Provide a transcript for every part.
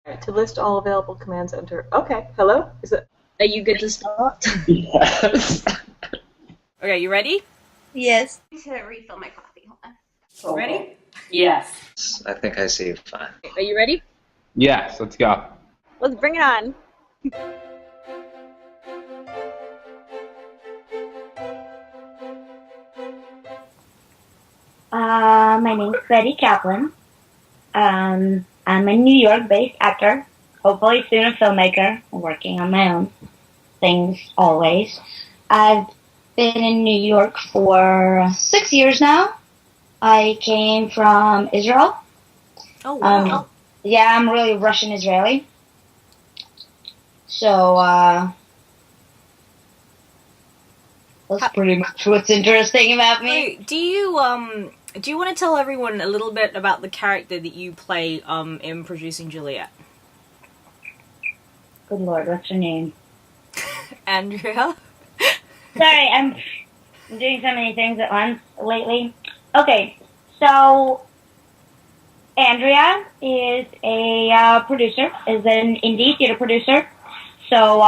To list all available commands, enter. Okay, hello? Is it? Are you good to start? Yes. Okay, you ready? Yes. I need to refill my coffee. Hold on. Ready? Yes. I think I see you fine. Are you ready? Yes, let's go. Let's bring it on. My name is Betty Kaplan. I'm a New York-based actor, hopefully soon a filmmaker, working on my own things always. I've been in New York for 6 years now. I came from Israel. Oh, wow. Yeah, I'm really Russian Israeli. So, that's pretty much what's interesting about me. Wait, do you want to tell everyone a little bit about the character that you play in Producing Juliet? Good Lord, what's your name? Andrea? Sorry, I'm doing so many things at once lately. Okay, so Andrea is a producer, is an indie theater producer. So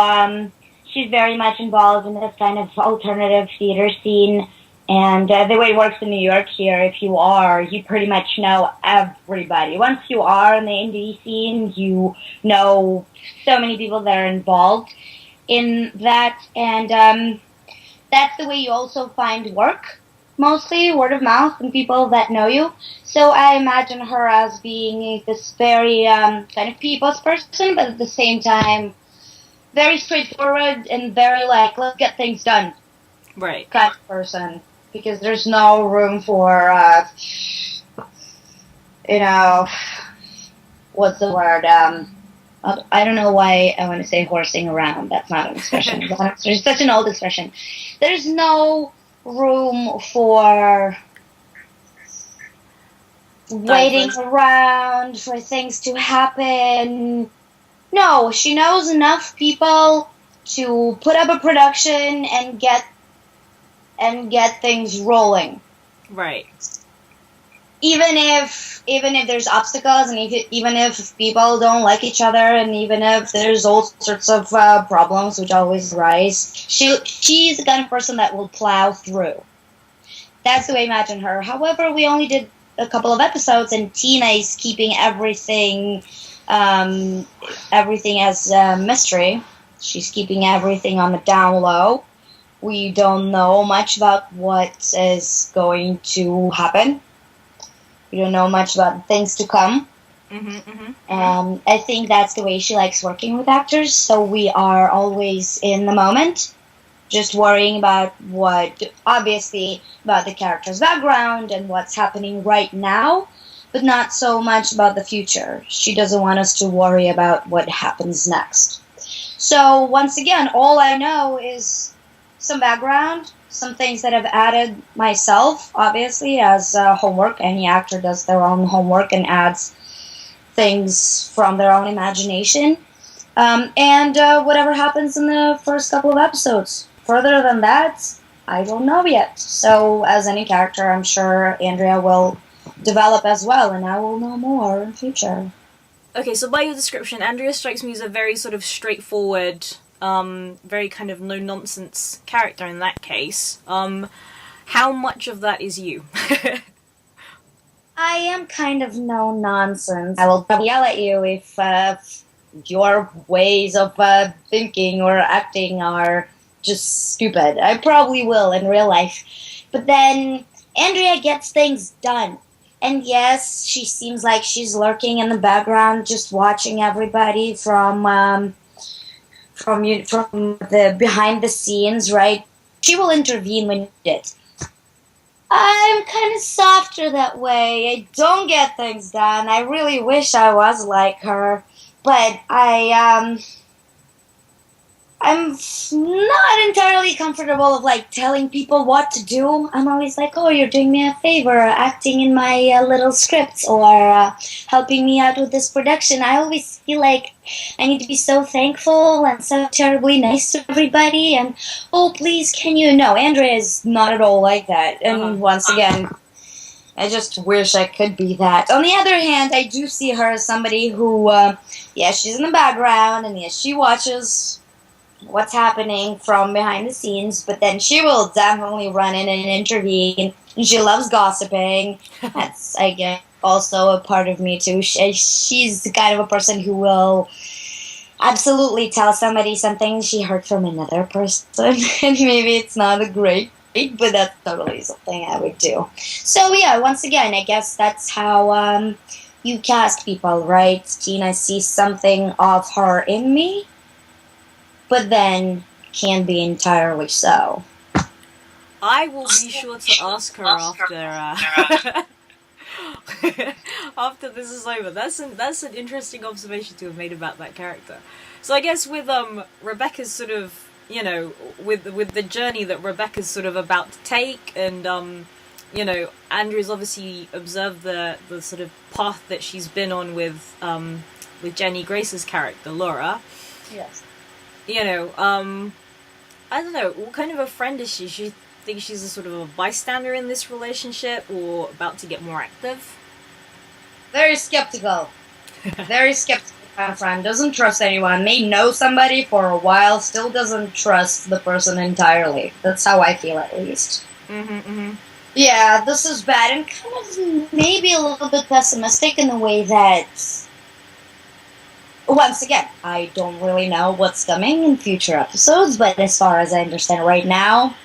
she's very much involved in this kind of alternative theater scene. And the way it works in New York here, if you are, you pretty much know everybody. Once you are in the indie scene, you know so many people that are involved in that. And that's the way you also find work, mostly word of mouth and people that know you. So I imagine her as being this very kind of people's person, but at the same time, very straightforward and very like, let's get things done Right. kind of person. Because there's no room for, what's the word? I don't know why I want to say horsing around. That's not an expression. It's such an old expression. There's no room for waiting around for things to happen. No, she knows enough people to put up a production and get things rolling. Right. Even if there's obstacles, and even if people don't like each other, and even if there's all sorts of problems which always arise, she's the kind of person that will plow through. That's the way I imagine her. However, we only did a couple of episodes, and Tina is keeping everything as a mystery. She's keeping everything on the down low. We don't know much about what is going to happen. We don't know much about things to come. I think that's the way she likes working with actors. So we are always in the moment, just worrying about obviously, about the character's background and what's happening right now, but not so much about the future. She doesn't want us to worry about what happens next. So once again, all I know is some background, some things that I've added myself, obviously, as homework. Any actor does their own homework and adds things from their own imagination. And whatever happens in the first couple of episodes. Further than that, I don't know yet. So, as any character, I'm sure Andrea will develop as well, and I will know more in future. Okay, so by your description, Andrea strikes me as a very sort of straightforward, very kind of no-nonsense character in that case. How much of that is you? I am kind of no-nonsense. I will probably yell at you if your ways of thinking or acting are just stupid. I probably will in real life. But then Andrea gets things done. And yes, she seems like she's lurking in the background, just watching everybody from the behind the scenes, right? She will intervene when you need it. I'm kind of softer that way. I don't get things done. I really wish I was like her, but I'm not entirely comfortable of like telling people what to do. I'm always like, oh, you're doing me a favor, acting in my little scripts, or helping me out with this production. I always feel like I need to be so thankful and so terribly nice to everybody. And oh, please, can you? No, Andrea is not at all like that. And once again, I just wish I could be that. On the other hand, I do see her as somebody who, yes, she's in the background, and yes, she watches what's happening from behind the scenes, but then she will definitely run in and intervene. And she loves gossiping. That's, I guess, also a part of me, too. She's the kind of a person who will absolutely tell somebody something she heard from another person, and maybe it's not a great, but that's totally something I would do. So yeah, once again, I guess that's how you cast people, right? Tina sees something of her in me, but then can't be entirely so. I will be sure to ask her after after this is over. That's an interesting observation to have made about that character. So I guess with Rebecca's sort of, you know, with the journey that Rebecca's sort of about to take, and you know, Andrew's obviously observed the sort of path that she's been on with Jenny Grace's character Laura. Yes. You know, I don't know, what kind of a friend is she? She thinks she's a sort of a bystander in this relationship, or about to get more active? Very skeptical. Very skeptical kind of friend. Doesn't trust anyone. May know somebody for a while, still doesn't trust the person entirely. That's how I feel, at least. Yeah, this is bad, and kind of maybe a little bit pessimistic in the way that, once again, I don't really know what's coming in future episodes, but as far as I understand right now,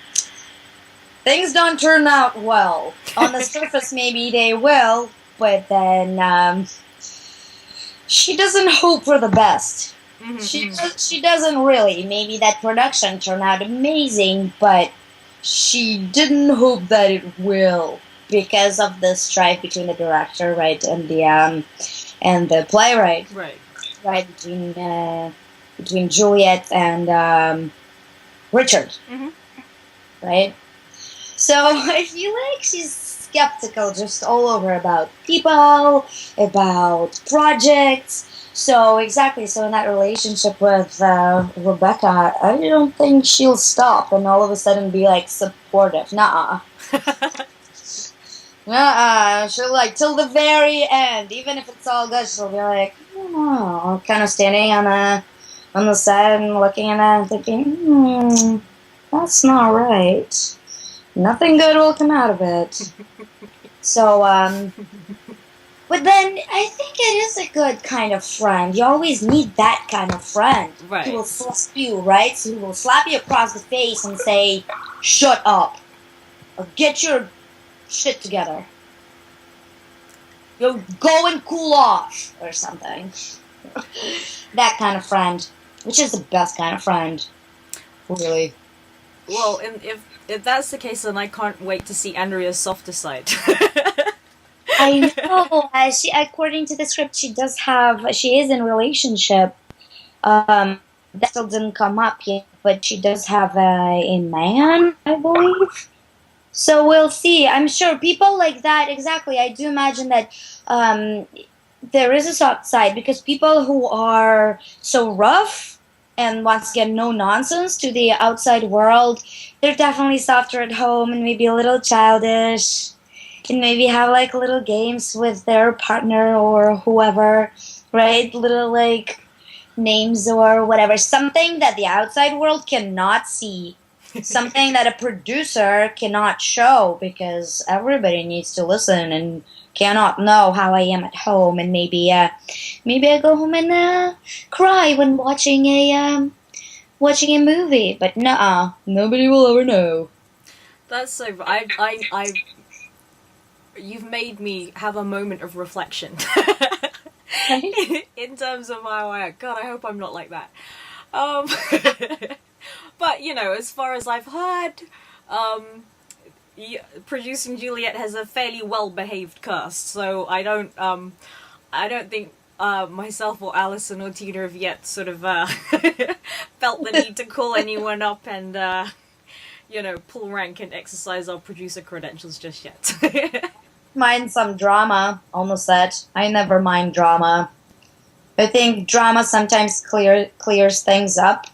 things don't turn out well. On the surface, maybe they will, but then she doesn't hope for the best. She doesn't really. Maybe that production turned out amazing, but she didn't hope that it will, because of the strife between the director, right, and the playwright, right, between Juliet and Richard, right. So I feel like she's skeptical just all over about people, about projects. So exactly, so in that relationship with Rebecca, I don't think she'll stop and all of a sudden be like supportive. Nuh-uh. She'll like till the very end, even if it's all good, she'll be like, oh, kind of standing on the side and looking at it and thinking, that's not right. Nothing good will come out of it. So, but then I think it is a good kind of friend. You always need that kind of friend. Right. Who will slap you, right? So who will slap you across the face and say, shut up. Or get your shit together. You'll go and cool off. Or something. That kind of friend. Which is the best kind of friend. Really. Well, if that's the case, then I can't wait to see Andrea's softer side. I know. She, according to the script, she is in a relationship. That still didn't come up yet, but she does have a man, I believe. So we'll see. I'm sure people like that, exactly. I do imagine that there is a soft side, because people who are so rough and once again no nonsense to the outside world, they're definitely softer at home and maybe a little childish. And maybe have like little games with their partner or whoever, right? Little like names or whatever. Something that the outside world cannot see. Something that a producer cannot show, because everybody needs to listen and cannot know how I am at home. And maybe I go home and cry when watching a movie. But nuh-uh, nobody will ever know. That's so. You've made me have a moment of reflection in terms of my God, I hope I'm not like that. But you know, as far as I've heard, producing Juliet has a fairly well-behaved cast, so I don't think myself or Alison or Tina have yet sort of felt the need to call anyone up and you know, pull rank and exercise our producer credentials just yet. Mind some drama on the set. I never mind drama. I think drama sometimes clears things up.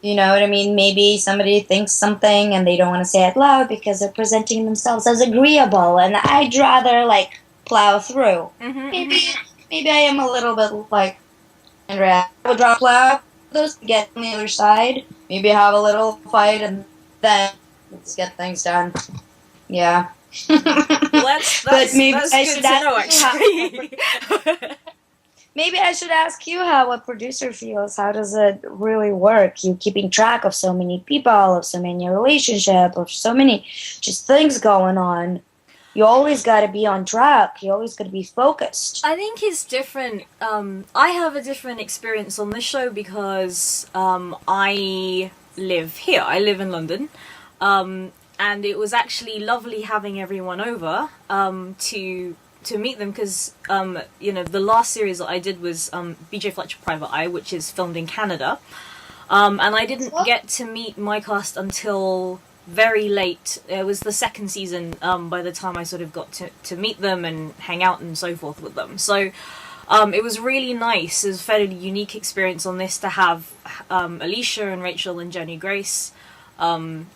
You know what I mean? Maybe somebody thinks something and they don't want to say it loud because they're presenting themselves as agreeable, and I'd rather like plow through. Maybe I am a little bit like Andrea. I would rather plow those to get on the other side. Maybe have a little fight and then let's get things done. Yeah. Well, that's But maybe that's I good should to ask know, you actually. maybe I should ask you how a producer feels. How does it really work? You keeping track of so many people, of so many relationships, of so many just things going on. You always got to be on track. You always got to be focused. I think it's different. I have a different experience on this show because I live here. I live in London. And it was actually lovely having everyone over to meet them because, the last series that I did was BJ Fletcher Private Eye, which is filmed in Canada. And I didn't get to meet my cast until very late. It was the second season by the time I sort of got to meet them and hang out and so forth with them. So it was really nice. It was a fairly unique experience on this to have Alicia and Rachel and Jenny Grace come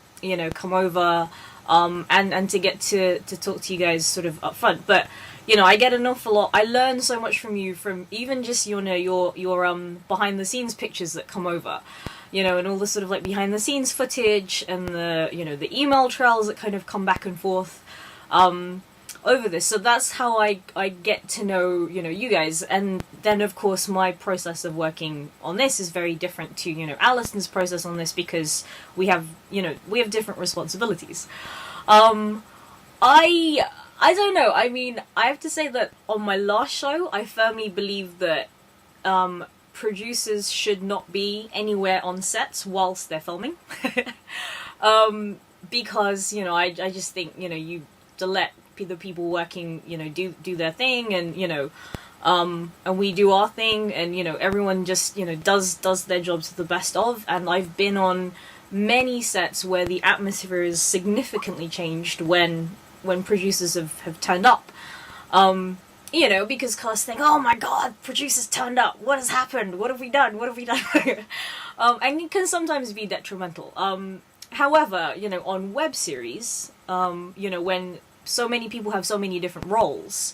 over and to get to talk to you guys sort of up front. But I get an awful lot. I learn so much from you, from even just your behind the scenes pictures that come over, and all the sort of like behind the scenes footage and the the email trails that kind of come back and forth over this. So that's how I get to know you guys. And then of course my process of working on this is very different to Alison's process on this because we have different responsibilities. I don't know. I mean, I have to say that on my last show, I firmly believe that producers should not be anywhere on sets whilst they're filming. Because, I just think, you to let the people working, do their thing and we do our thing and, everyone just, does their job to the best of. And I've been on many sets where the atmosphere is significantly changed when producers have turned up. Because cast think, oh my god, producers turned up. What has happened? What have we done? And it can sometimes be detrimental. However, on web series, when so many people have so many different roles,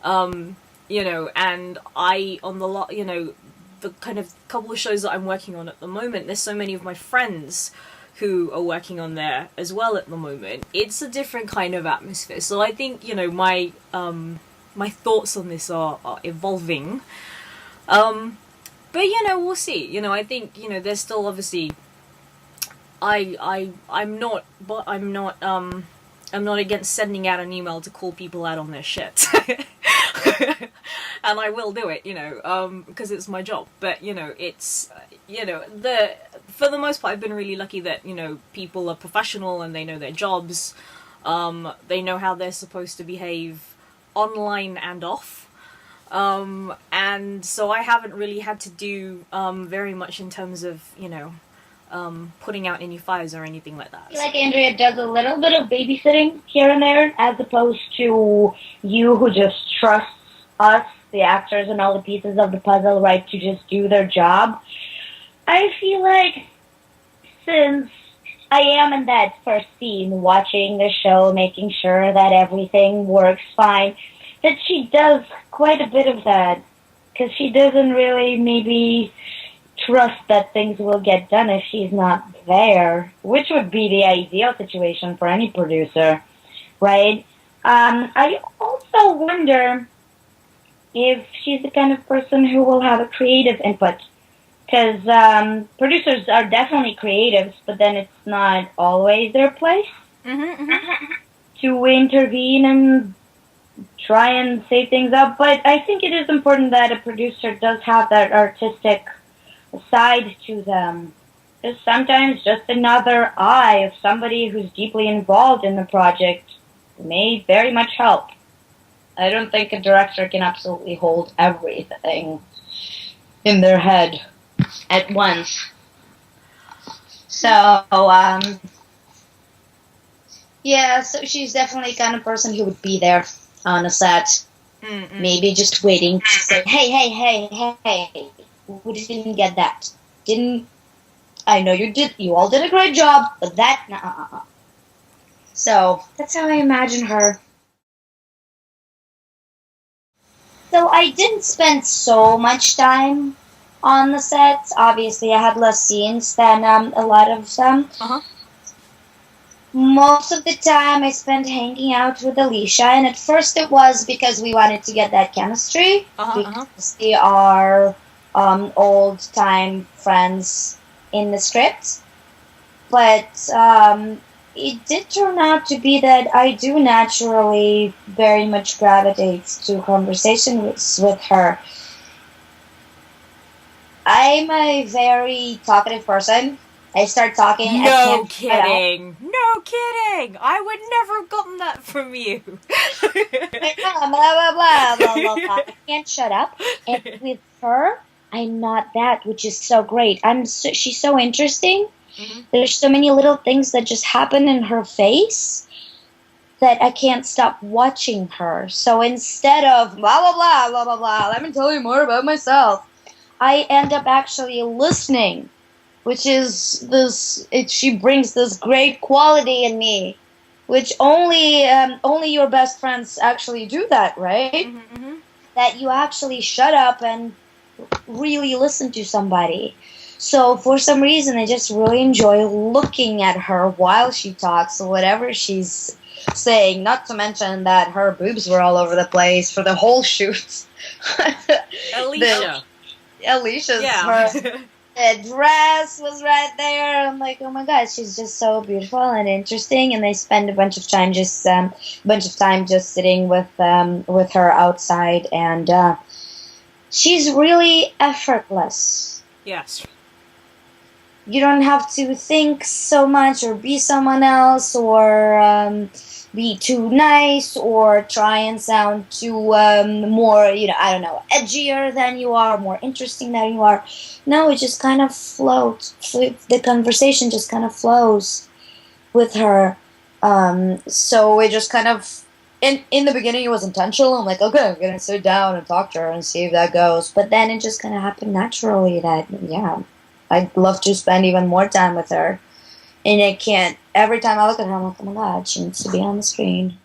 and I, on the kind of couple of shows that I'm working on at the moment, there's so many of my friends who are working on there as well at the moment. It's a different kind of atmosphere. So I think, my thoughts on this are evolving. But, we'll see. I think, there's still obviously... I'm not against sending out an email to call people out on their shit. And I will do it, because it's my job. But, it's, for the most part, I've been really lucky that, people are professional and they know their jobs. They know how they're supposed to behave online and off. And so I haven't really had to do very much in terms of, putting out any fires or anything like that. I feel like Andrea does a little bit of babysitting here and there, as opposed to you who just trusts us, the actors and all the pieces of the puzzle, right, to just do their job. I feel like since I am in that first scene, watching the show, making sure that everything works fine, that she does quite a bit of that, because she doesn't really maybe trust that things will get done if she's not there, which would be the ideal situation for any producer, right? I also wonder if she's the kind of person who will have a creative input, because producers are definitely creatives, but then it's not always their place to intervene and try and say things up. But I think it is important that a producer does have that artistic side to them. Because sometimes just another eye of somebody who's deeply involved in the project may very much help. I don't think a director can absolutely hold everything in their head at once. So, yeah, so she's definitely the kind of person who would be there on a set. Maybe just waiting to say, hey, we didn't get that. I know you all did a great job, but that, nah. So, that's how I imagine her. So I didn't spend so much time on the sets. Obviously, I had less scenes than a lot of them. Uh-huh. Most of the time I spent hanging out with Alicia, and at first it was because we wanted to get that chemistry, because they are old-time friends in the script. But it did turn out to be that I do naturally very much gravitate to conversation with her. I'm a very talkative person. I start talking. No kidding. No kidding. I would never have gotten that from you. Blah, blah, blah, blah, blah, blah. I can't shut up. And with her, I'm not that, which is so great. She's so interesting. Mm-hmm. There's so many little things that just happen in her face that I can't stop watching her. So instead of blah, blah, blah, blah, blah, blah, let me tell you more about myself, I end up actually listening, which is she brings this great quality in me, which only your best friends actually do that, right? Mm-hmm. That you actually shut up and really listen to somebody. So for some reason, I just really enjoy looking at her while she talks, or whatever she's saying. Not to mention that her boobs were all over the place for the whole shoot. Alicia's, yeah. Her dress was right there. I'm like, oh my god, she's just so beautiful and interesting. And they spend a bunch of time just sitting with her outside, and she's really effortless. Yes. You don't have to think so much or be someone else or be too nice or try and sound too more, I don't know, edgier than you are, more interesting than you are. No, it just kind of floats. The conversation just kind of flows with her. So it just kind of, in the beginning it was intentional. I'm like, okay, I'm going to sit down and talk to her and see if that goes. But then it just kind of happened naturally that, yeah, I'd love to spend even more time with her. And I can't, every time I look at her, I'm like, oh my god, she needs to be on the screen.